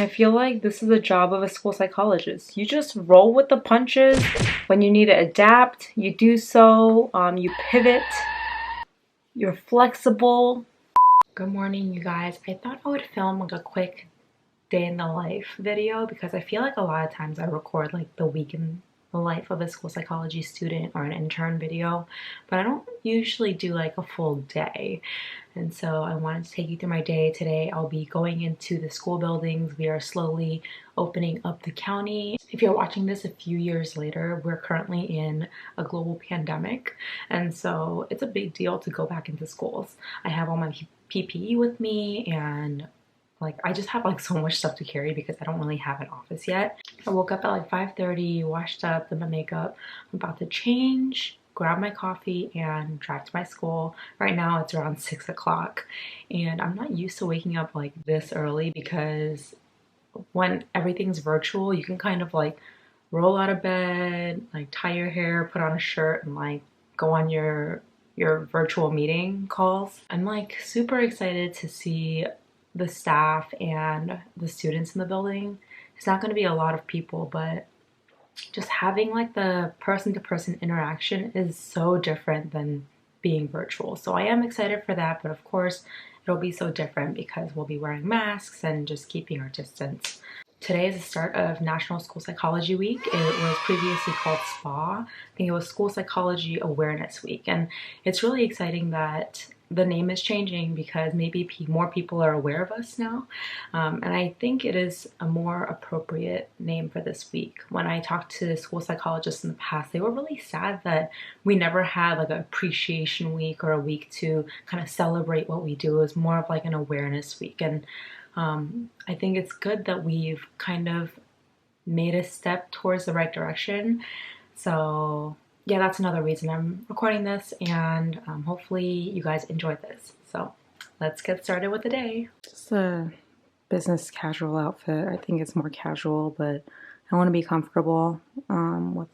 I feel like this is the job of a school psychologist. You just roll with the punches. When you need to adapt, you do so. You pivot. You're flexible. Good morning, you guys. I thought I would film like a quick day in the life video because I feel like a lot of times I record like the week in the life of a school psychology student or an intern video, but I don't usually do like a full day. And so I wanted to take you through my day today. I'll be going into the school buildings. We are slowly opening up the county. If you're watching this a few years later, we're currently in a global pandemic. And so it's a big deal to go back into schools. I have all my PPE with me, and like I just have like so much stuff to carry because I don't really have an office yet. I woke up at like 5:30, washed up, did my makeup. I'm about to change, grab my coffee, and drive to my school. Right now it's around 6 o'clock, and I'm not used to waking up like this early because when everything's virtual, you can kind of like roll out of bed, like tie your hair, put on a shirt, and like go on your virtual meeting calls. I'm like super excited to see the staff and the students in the building. It's not going to be a lot of people, but just having like the person-to-person interaction is so different than being virtual. So I am excited for that, but of course it'll be so different because we'll be wearing masks and just keeping our distance. Today is the start of National School Psychology Week. It was previously called SPAW. I think it was School Psychology Awareness Week. And it's really exciting that the name is changing because maybe more people are aware of us now. And I think it is a more appropriate name for this week. When I talked to school psychologists in the past, they were really sad that we never had like an appreciation week or a week to kind of celebrate what we do. It was more of like an awareness week. And I think it's good that we've kind of made a step towards the right direction. So yeah, that's another reason I'm recording this, and hopefully you guys enjoy this. So let's get started with the day. Just a business casual outfit. I think it's more casual, but I want to be comfortable with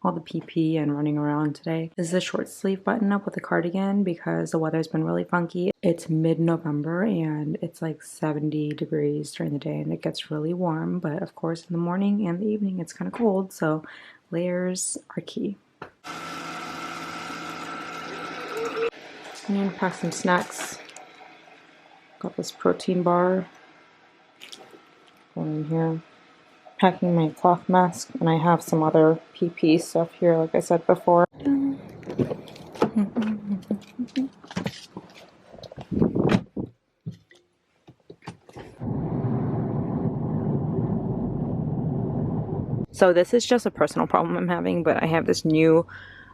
all the PP and running around today. This is a short sleeve button up with a cardigan because the weather's been really funky. It's mid-November and it's like 70 degrees during the day and it gets really warm, but of course in the morning and the evening it's kind of cold, so layers are key. I'm gonna pack some snacks. Got this protein bar going in here. Packing my cloth mask, and I have some other PP stuff here, like I said before. So this is just a personal problem I'm having, but I have this new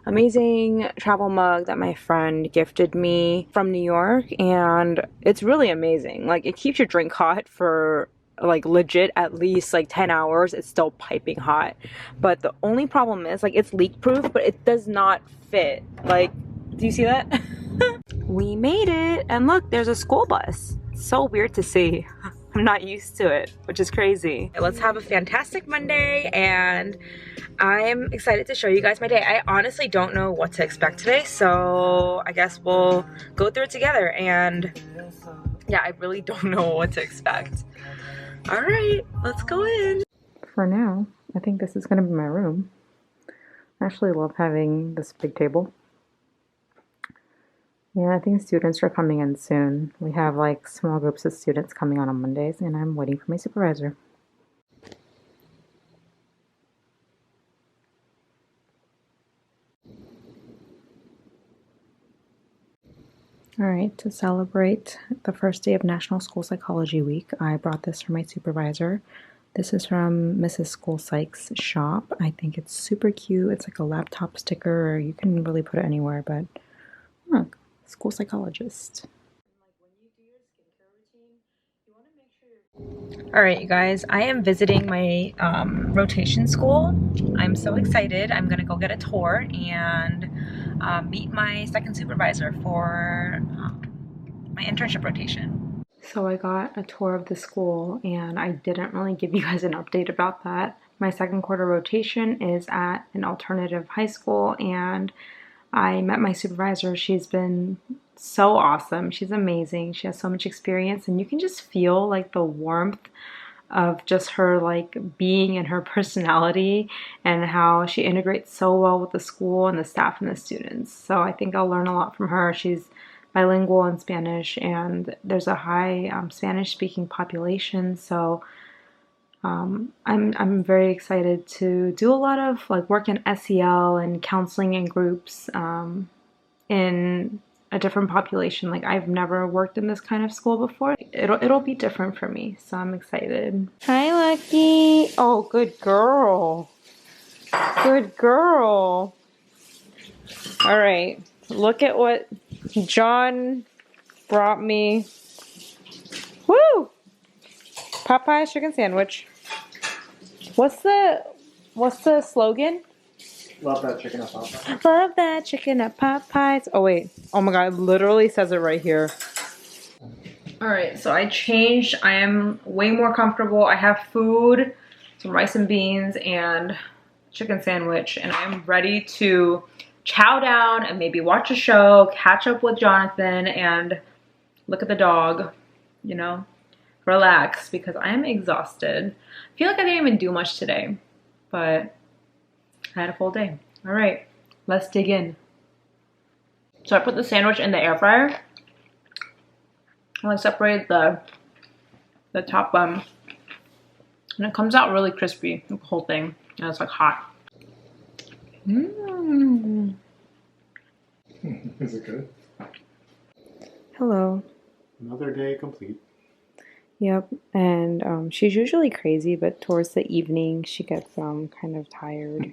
amazing travel mug that my friend gifted me from New York, and it's really amazing. Like, it keeps your drink hot for like legit at least like 10 hours. It's still piping hot, but the only problem is like it's leak proof, but it does not fit. Like, do you see that? We made it, and look, there's a school bus. It's so weird to see. I'm not used to it, which is crazy. Let's have a fantastic Monday, and I'm excited to show you guys my day. I honestly don't know what to expect today, so I guess we'll go through it together. And yeah, I really don't know what to expect. All right, let's go in. For now, I think this is gonna be my room. I actually love having this big table. Yeah, I think students are coming in soon. We have like small groups of students coming on Mondays, and I'm waiting for my supervisor. Alright, to celebrate the first day of National School Psychology Week, I brought this for my supervisor. This is from Mrs. School Psych's shop. I think it's super cute. It's like a laptop sticker, or you can really put it anywhere, but look, school psychologist. Alright, you guys, I am visiting my rotation school. I'm so excited. I'm gonna go get a tour and meet my second supervisor for my internship rotation. So I got a tour of the school, and I didn't really give you guys an update about that. My second quarter rotation is at an alternative high school, and I met my supervisor. She's been so awesome. She's amazing. She has so much experience, and you can just feel like the warmth of just her like being and her personality and how she integrates so well with the school and the staff and the students. So I think I'll learn a lot from her. She's bilingual in Spanish, and there's a high Spanish speaking population, so I'm very excited to do a lot of like work in SEL and counseling in groups in a different population. Like I've never worked in this kind of school before. It'll be different for me, so I'm excited. Hi, Lucky. Oh, good girl. Good girl. All right, look at what John brought me. Woo! Popeye chicken sandwich. What's the slogan? Love that chicken at Popeyes. Love that chicken at Popeyes. Oh wait. Oh my god, it literally says it right here. Alright, so I changed. I am way more comfortable. I have food, some rice and beans, and chicken sandwich, and I'm ready to chow down and maybe watch a show, catch up with Jonathan, and look at the dog, you know, relax, because I am exhausted. I feel like I didn't even do much today, but I had a full day. All right, let's dig in. So I put the sandwich in the air fryer. I separated the top bun, and it comes out really crispy, the whole thing, and it's like hot. Mmm. Is it good? Hello. Another day complete. Yep, and she's usually crazy, but towards the evening she gets kind of tired.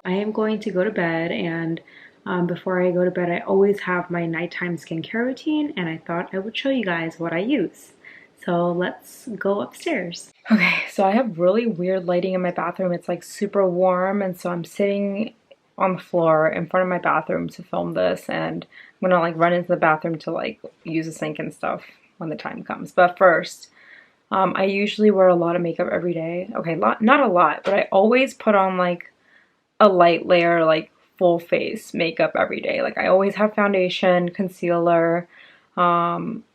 I am going to go to bed, and before I go to bed I always have my nighttime skincare routine, and I thought I would show you guys what I use. So let's go upstairs. Okay, so I have really weird lighting in my bathroom. It's like super warm, and so I'm sitting on the floor in front of my bathroom to film this, and I'm gonna like run into the bathroom to like use the sink and stuff when the time comes. But first, I usually wear a lot of makeup every day. Okay, not a lot, but I always put on like a light layer, like full face makeup every day. Like I always have foundation, concealer,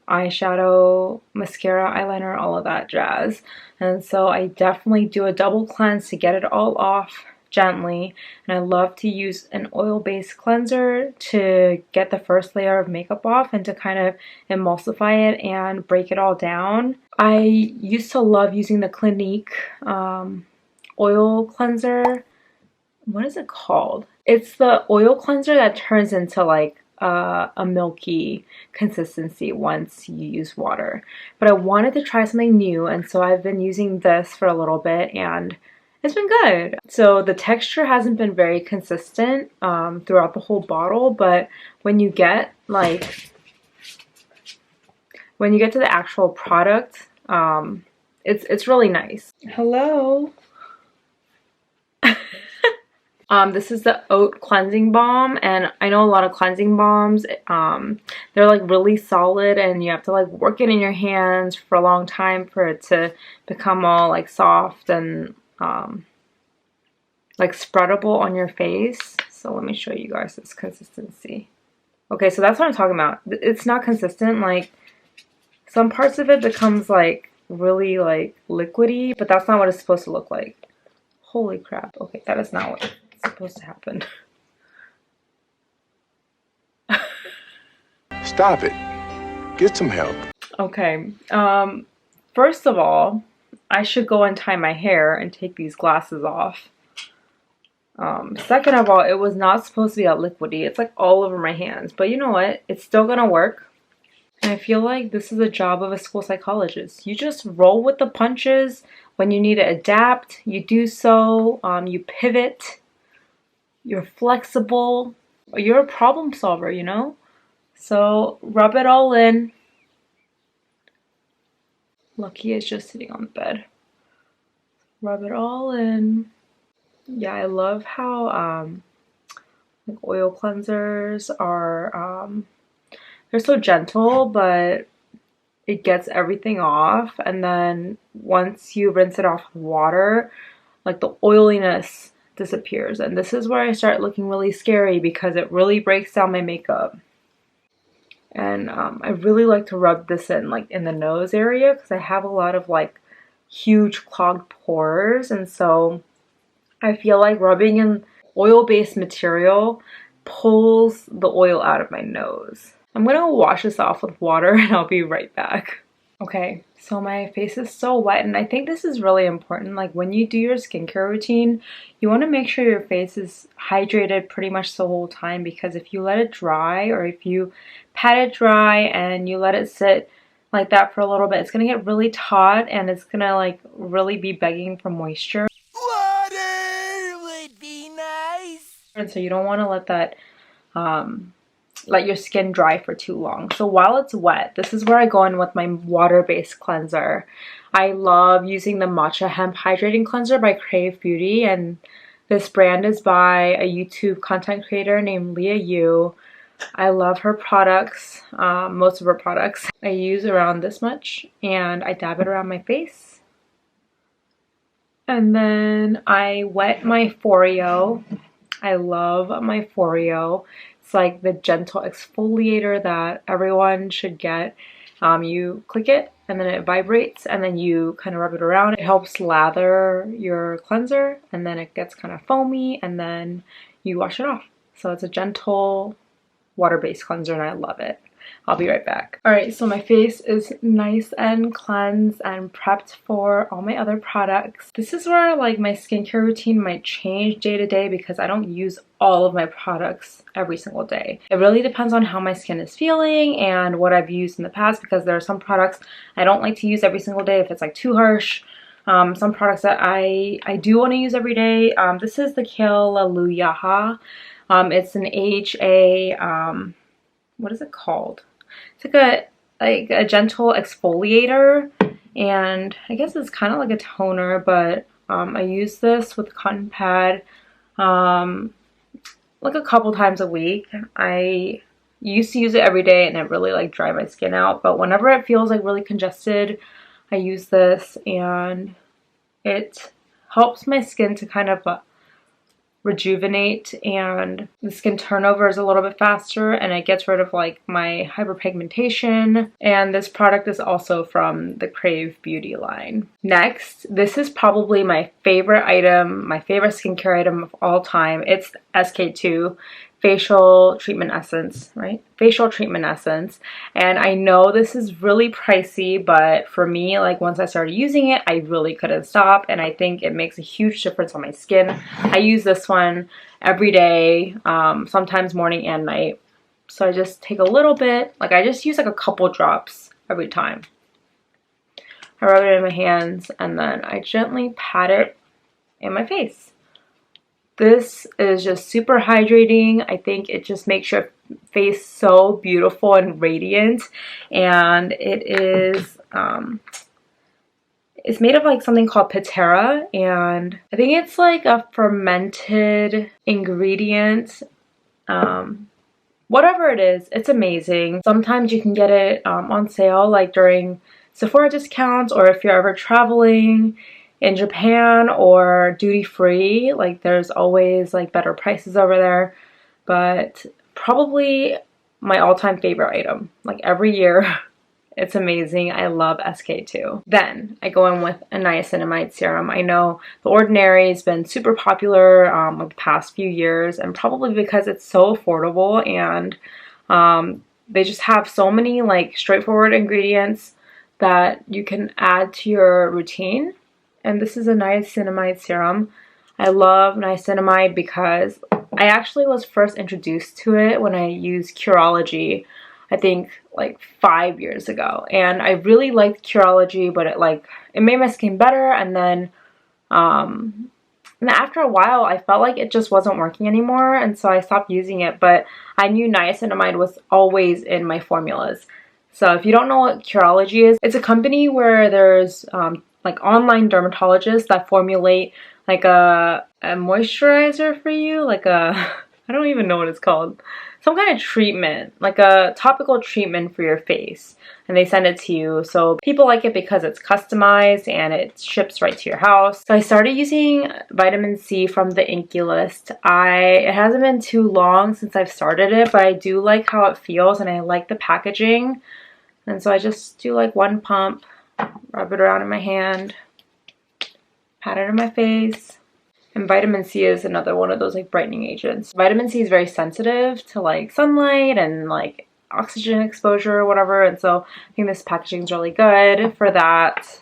eyeshadow, mascara, eyeliner, all of that jazz. And so I definitely do a double cleanse to get it all off gently, and I love to use an oil-based cleanser to get the first layer of makeup off and to kind of emulsify it and break it all down. I used to love using the Clinique oil cleanser. What is it called? It's the oil cleanser that turns into like a milky consistency once you use water. But I wanted to try something new, and so I've been using this for a little bit, and it's been good. So the texture hasn't been very consistent throughout the whole bottle, but when you get to the actual product, it's really nice. Hello. This is the Oat Cleansing Balm, and I know a lot of cleansing balms, they're like really solid, and you have to like work it in your hands for a long time for it to become all like soft and like spreadable on your face. So let me show you guys this consistency. Okay, so that's what I'm talking about. It's not consistent. Like some parts of it becomes like really like liquidy, but that's not what it's supposed to look like. Holy crap. Okay, that is not what it's supposed to happen. Stop it. Get some help. Okay, first of all, I should go untie my hair and take these glasses off. Second of all, it was not supposed to be that liquidy. It's like all over my hands, but you know what? It's still gonna work. And I feel like this is the job of a school psychologist. You just roll with the punches. When you need to adapt, you do so. You pivot. You're flexible. You're a problem solver, you know? So rub it all in. Lucky is just sitting on the bed. Rub it all in. Yeah, I love how like oil cleansers are they're so gentle, but it gets everything off, and then once you rinse it off with water, like the oiliness disappears. And this is where I start looking really scary because it really breaks down my makeup. And I really like to rub this in like in the nose area because I have a lot of like huge clogged pores, and so I feel like rubbing in oil-based material pulls the oil out of my nose. I'm gonna wash this off with water and I'll be right back. Okay, so my face is so wet, and I think this is really important. Like when you do your skincare routine, you want to make sure your face is hydrated pretty much the whole time, because if you let it dry, or if you pat it dry and you let it sit like that for a little bit, it's gonna get really taut and it's gonna like really be begging for moisture. Water would be nice. And so you don't want to let that let your skin dry for too long. So while it's wet, this is where I go in with my water-based cleanser. I love using the Matcha Hemp Hydrating Cleanser by Crave Beauty, and this brand is by a YouTube content creator named Leah Yu. I love her products, most of her products. I use around this much and I dab it around my face. And then I wet my Foreo. I love my Foreo. It's like the gentle exfoliator that everyone should get. You click it and then it vibrates, and then you kind of rub it around. It helps lather your cleanser, and then it gets kind of foamy, and then you wash it off. So it's a gentle water-based cleanser and I love it. I'll be right back. Alright, so my face is nice and cleansed and prepped for all my other products. This is where like my skincare routine might change day to day because I don't use all of my products every single day. It really depends on how my skin is feeling and what I've used in the past, because there are some products I don't like to use every single day if it's like too harsh. Some products that I do want to use every day. This is the Curology. It's an AHA, what is it called? It's like a gentle exfoliator, and I guess it's kind of like a toner, but I use this with a cotton pad like a couple times a week. I used to use it every day and it really like dried my skin out, but whenever it feels like really congested, I use this and it helps my skin to kind of rejuvenate, and the skin turnover is a little bit faster, and it gets rid of like my hyperpigmentation. And this product is also from the Crave Beauty line. Next, this is probably my favorite item, my favorite skincare item of all time. It's SK2 facial treatment essence, right? Facial treatment essence. And I know this is really pricey, but for me, like once I started using it, I really couldn't stop, and I think it makes a huge difference on my skin. I use this one every day, sometimes morning and night. So I just take a little bit, like I just use like a couple drops every time. I rub it in my hands and then I gently pat it in my face. This is just super hydrating. I think it just makes your face so beautiful and radiant. And it is, it's made of like something called Pitera. And I think it's like a fermented ingredient. Whatever it is, it's amazing. Sometimes you can get it on sale like during Sephora discounts, or if you're ever traveling in Japan or duty-free, like there's always like better prices over there. But probably my all-time favorite item, like every year. It's amazing. I love SK2. Then I go in with a Niacinamide Serum. I know The Ordinary has been super popular over the past few years, and probably because it's so affordable, and they just have so many like straightforward ingredients that you can add to your routine. And this is a Niacinamide Serum. I love niacinamide because I actually was first introduced to it when I used Curology, I think like 5 years ago. And I really liked Curology, but it made my skin better. And then after a while, I felt like it just wasn't working anymore. And so I stopped using it. But I knew niacinamide was always in my formulas. So if you don't know what Curology is, it's a company where there's like online dermatologists that formulate like a moisturizer for you, like a I don't even know what it's called. Some kind of treatment, like a topical treatment for your face. And they send it to you. So people like it because it's customized and it ships right to your house. So I started using vitamin C from the Inkey List. It hasn't been too long since I've started it, but I do like how it feels and I like the packaging. And so I just do like one pump, rub it around in my hand, pat it on my face. And vitamin C is another one of those like brightening agents. Vitamin C is very sensitive to like sunlight and like oxygen exposure or whatever. And so I think this packaging is really good for that.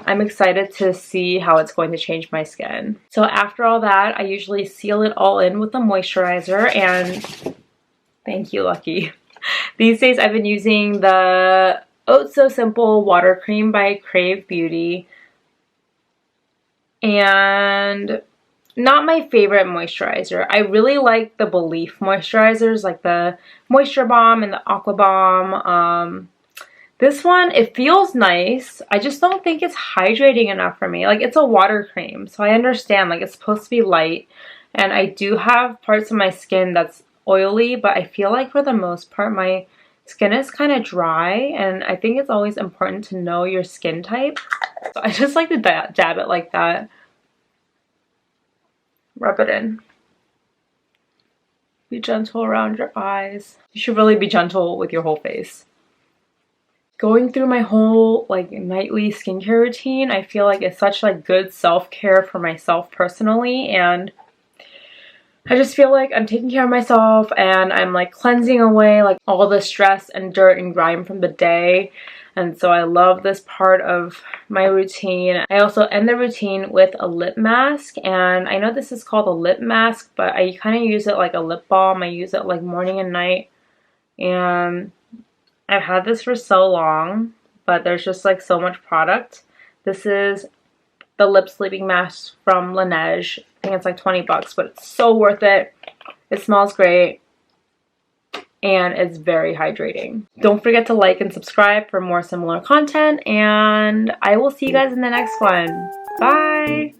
I'm excited to see how it's going to change my skin. So after all that, I usually seal it all in with a moisturizer, and thank you, Lucky. These days I've been using the Oat So Simple Water Cream by Crave Beauty. And not my favorite moisturizer. I really like the Belief moisturizers, like the Moisture Balm and the Aqua Balm. This one, it feels nice. I just don't think it's hydrating enough for me. Like, it's a water cream, so I understand, like, it's supposed to be light. And I do have parts of my skin that's oily, but I feel like for the most part, my skin is kind of dry, and I think it's always important to know your skin type. So I just like to dab it like that. Rub it in. Be gentle around your eyes. You should really be gentle with your whole face. Going through my whole like nightly skincare routine, I feel like it's such like good self-care for myself personally, and I just feel like I'm taking care of myself and I'm like cleansing away like all the stress and dirt and grime from the day. And so I love this part of my routine. I also end the routine with a lip mask, and I know this is called a lip mask, but I kind of use it like a lip balm. I use it like morning and night, and I've had this for so long, but there's just like so much product. This is the lip sleeping mask from Laneige. I think it's like 20 bucks, but it's so worth it. It smells great, and it's very hydrating. Don't forget to like and subscribe for more similar content, and I will see you guys in the next one. Bye!